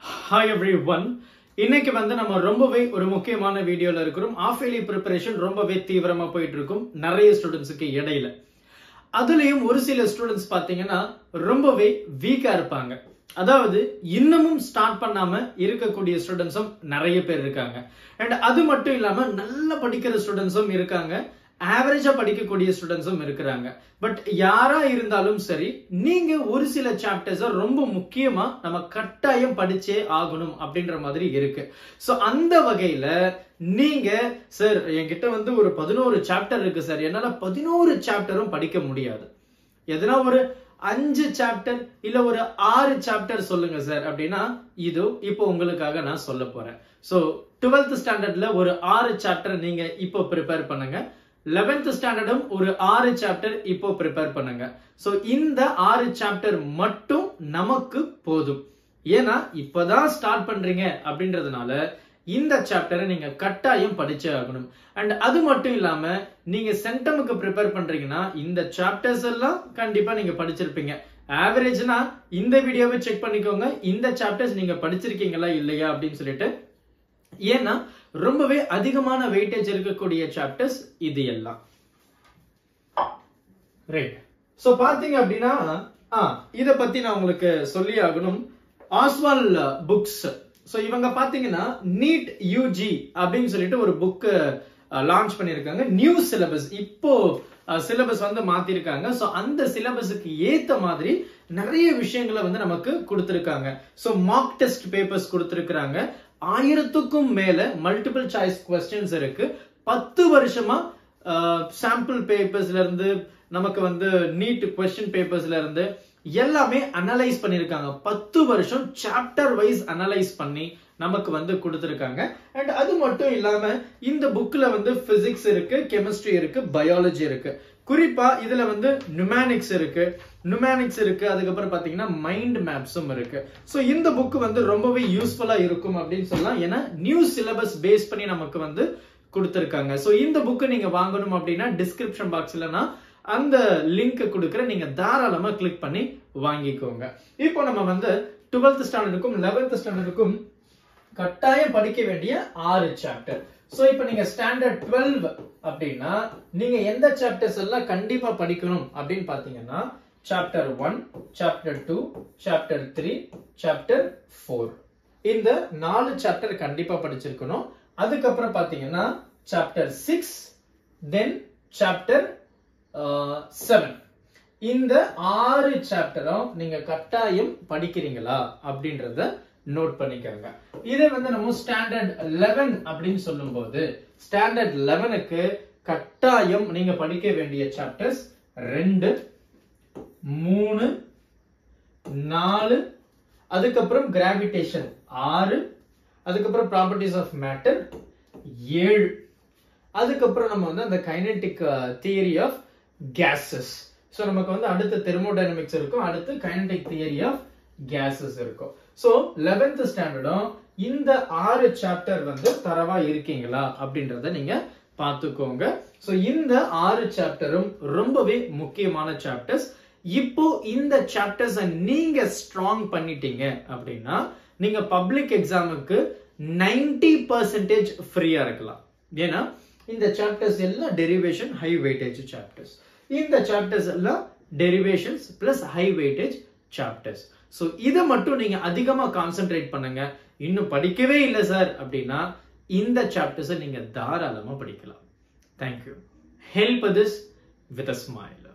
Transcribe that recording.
Hi everyone. இன்னைக்கு வந்து நம்ம ரொம்பவே ஒரு முக்கியமான வீடியோல இருக்கிறோம். half yearly preparation ரொம்பவே தீவிரமா போயிட்டு இருக்கும் நிறைய ஸ்டூடண்ட்ஸ்க்கு இடையில. அதுலயும் ஒரு சில ஸ்டூடண்ட்ஸ் பாத்தீங்கன்னா ரொம்பவே வீக்கா இருப்பாங்க. அதாவது இன்னமும் ஸ்டார்ட் பண்ணாம இருக்கக்கூடிய ஸ்டூடண்ட்ஸும் நிறைய பேர் இருக்காங்க. அண்ட் அது மட்டும் இல்லாம நல்ல படிக்கிற ஸ்டூடண்ட்ஸும் இருக்காங்க. ஆவரேஜா படிக்கக்கூடிய ஸ்டூடண்ட்ஸும் இருக்கிறாங்க. பட் யாரா இருந்தாலும் சரி, நீங்க ஒரு சில சாப்டர்ஸ் ரொம்ப முக்கியமா நம்ம கட்டாயம் படிச்சே ஆகணும் அப்படின்ற மாதிரி இருக்கு. சோ அந்த வகையில நீங்க சார் என்கிட்ட வந்து ஒரு 11 சாப்டர் இருக்கு சார், என்னால 11 சாப்டரும் படிக்க முடியாது, எதனா ஒரு 5 சாப்டர் இல்ல ஒரு 6 சாப்டர் சொல்லுங்க சார் அப்படின்னா, இது இப்போ உங்களுக்காக நான் சொல்ல போறேன். சோ 12th ஸ்டாண்டர்ட்ல ஒரு 6 சாப்டர் நீங்க இப்போ ப்ரிப்பேர் பண்ணுங்க. 11th ஸ்டாண்டர்டும் ஒரு 6 சாப்டர் இப்போ ப்ரிப்பேர் பண்ணுங்க. சோ இந்த 6 சாப்டர் மட்டும் நமக்கு போதும். ஏன்னா இப்பதான் ஸ்டார்ட் பண்றீங்க அப்படின்றதுனால இந்த சாப்டரை நீங்க கட்டாயம் படிச்சே ஆகணும். அண்ட் அது மட்டும் இல்லாம நீங்க சென்டமுக்கு ப்ரிப்பேர் பண்றீங்கன்னா இந்த சாப்டர்ஸ் எல்லாம் கண்டிப்பா நீங்க படிச்சிருப்பீங்க. ஆவரேஜ்னா இந்த வீடியோவை செக் பண்ணிக்கோங்க, இந்த சாப்டர்ஸ் நீங்க படிச்சிருக்கீங்களா இல்லையா அப்படின்னு சொல்லிட்டு. ஏன்னா ரொம்பவே அதிகமான வெயிட்டேஜ் இருக்கக்கூடிய சாப்டர்ஸ் இது எல்லாம். ரைட். சோ பாத்தீங்க அப்படின்னா இத பத்தி நான் உங்களுக்கு சொல்லி ஆகணும். ஆஸ்வால் புக்ஸ், சோ இவங்க பாத்தீங்கன்னா நீட் யூஜி அப்படின்னு சொல்லிட்டு ஒரு புக் லான்ச் பண்ணிருக்காங்க. நியூ சிலபஸ், இப்போ சிலபஸ் வந்து மாத்திருக்காங்க. சோ அந்த சிலபஸுக்கு ஏத்த மாதிரி நிறைய விஷயங்களை வந்து நமக்கு கொடுத்திருக்காங்க. சோ மார்க் டெஸ்ட் பேப்பர்ஸ் கொடுத்திருக்காங்க. 1000க்கும் மேல மல்டிபிள் சாய்ஸ் क्वेश्चंस இருக்கு. 10 வருஷமா சாம்பிள் பேப்பர்ஸ்ல இருந்து நமக்கு வந்து நீட் क्वेश्चन பேப்பர்ஸ்ல இருந்து எல்லாமே அனலைஸ் பண்ணிருக்காங்க. 10 வருஷம் சாப்டர் வைஸ் அனலைஸ் பண்ணி நமக்கு வந்து கொடுத்திருக்காங்க. அண்ட் அது மட்டும் இல்லாம இந்த புக்ல வந்து பிசிக்ஸ் இருக்கு, கெமிஸ்ட்ரி இருக்கு, பயாலஜி இருக்கு. குறிப்பா இதுல வந்து நியூமேனிக்ஸ் இருக்கு, அதுக்கப்புறம் பாத்தீங்கன்னா மைண்ட் மேப்ஸும் இருக்கு. சோ இந்த புக் வந்து ரொம்பவே யூஸ்ஃபுல்லா இருக்கும் அப்படின்னு சொல்லலாம். ஏன்னா நியூ சிலபஸ் பேஸ் பண்ணி நமக்கு வந்து கொடுத்திருக்காங்க. சோ இந்த புக் நீங்க வாங்கணும் அப்படின்னா டிஸ்கிரிப்ஷன் பாக்ஸ்ல நான் அந்த லிங்க் கொடுக்குறேன், நீங்க தாராளமா கிளிக் பண்ணி வாங்கிக்கோங்க. இப்போ நம்ம வந்து 12th ஸ்டாண்டர்டுக்கும் 11th ஸ்டாண்டர்டுக்கும் கட்டாயம் படிக்க வேண்டிய 6 சாப்டர். சோ இப்போ நீங்க ஸ்டாண்டர்ட் 12 அப்படின்னா நீங்க எந்த சாப்டர்ஸ் எல்லாம் கண்டிப்பா படிக்கணும் அப்படின்னு பாத்தீங்கன்னா சாப்டர் 1, சாப்டர் 2, சாப்டர் 3, சாப்டர் 4. இந்த 4 சாப்டர் கண்டிப்பா படிச்சிருக்கணும். அதுக்கப்புறம் பாத்தீங்கன்னா சாப்டர் 6, தென் சாப்டர் 7. இந்த 6 சாப்டரும் நீங்க கட்டாயம் படிக்கிறீங்களா அப்படின்றத நோட் பண்ணிக்கோங்க. இதே வந்து நம்ம ஸ்டாண்டர்ட் 11 அப்படின்னு சொல்லும்போது ஸ்டாண்டர்ட் 11க்கு கட்டாயம் நீங்க படிக்க வேண்டிய சாப்டர்ஸ் 2, 3, 4, அதுக்கப்புறம் கிராவிடேஷன் 6, அதுக்கப்புறம் ப்ராப்பர்ட்டிஸ் ஆஃப் மேட்டர் 7, அதுக்கப்புறம் நம்ம வந்து அந்த kinetic theory of gases. So நமக்கு வந்து அடுத்து தெர்மோடைனமிக்ஸ் இருக்கும், அடுத்து கைனெட்டிக் தியரி ஆஃப் கேசஸ் இருக்கும். சோ 11th ஸ்டாண்டர்டும் இந்த 6 சாப்டர் வந்து தரவா இருக்கீங்களா அப்படின்றத நீங்க பாத்துக்கோங்க. சோ இந்த 6 சாப்டரும் ரொம்பவே முக்கியமான சாப்டர்ஸ். இப்போ இந்த சாப்டர்ஸ் நீங்க ஸ்ட்ராங் பண்ணிட்டீங்க அப்படின்னா நீங்க பப்ளிக் எக்ஸாமுக்கு 90% ஃப்ரீயா இருக்கலாம். ஏன்னா இந்த சாப்டர்ஸ் எல்லாம் டெரிவேஷன் ஹை வெயிட்டேஜ் சாப்டர்ஸ். இந்த சாப்டர்ஸ் எல்லாம் derivations plus high weightage chapters. So இத மட்டும் நீங்க அதிகமா கான்சென்ட்ரேட் பண்ணுங்க. இன்னும் படிக்கவே இல்லை சார் அப்படின்னா இந்த சாப்டர்ஸ் நீங்க தாராளமா படிக்கலாம். Thank you. Help others with a smile.